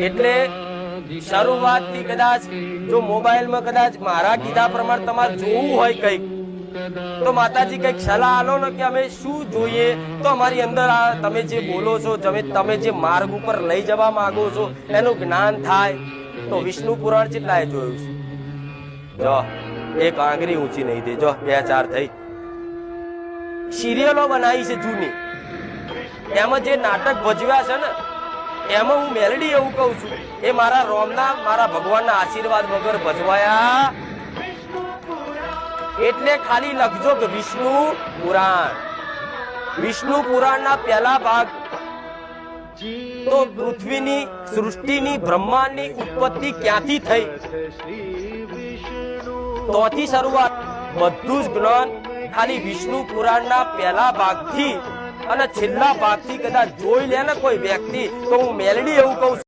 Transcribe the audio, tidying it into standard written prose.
એટલે શરૂઆતથી કદાચ જો મોબાઈલમાં કદાચ મારા કીધા પ્રમાણે તમારે જોવું હોય કંઈક તો માતાજી કઈક સલાહ આલો ને કે અમે શું જોઈએ તો અમારી અંદર આ તમે જે બોલો છો તમે જે માર્ગ ઉપર લઈ જવા માંગો છો એનું જ્ઞાન થાય તો વિષ્ણુ પુરાણ કેટલાએ જોયું છે? જો એક આંગળી ઊંચી નહીં થઈ, જો 2-4 થઈ. સિરિયલો બનાવી છે જૂની, એમાં જે નાટક ભજવ્યા છે ને એમાં હું મેલડી એવું કહું છું એ મારા રોમના મારા ભગવાનના આશીર્વાદ વગર ભજવાયા. એટલે ખાલી લખજો કે વિષ્ણુ પુરાણ. વિષ્ણુ પુરાણના પહેલા ભાગ તો પૃથ્વીની સૃષ્ટિની બ્રહ્માંડની ઉત્પત્તિ ક્યાંથી થઈ તોથી શરૂઆત બધું જ જ્ઞાન ખાલી વિષ્ણુ પુરાણના પહેલા ભાગથી અને છેલ્લા ભાગથી કદાચ જોઈ લે ને કોઈ વ્યક્તિ તો હું મેલડી એવું કહું છું.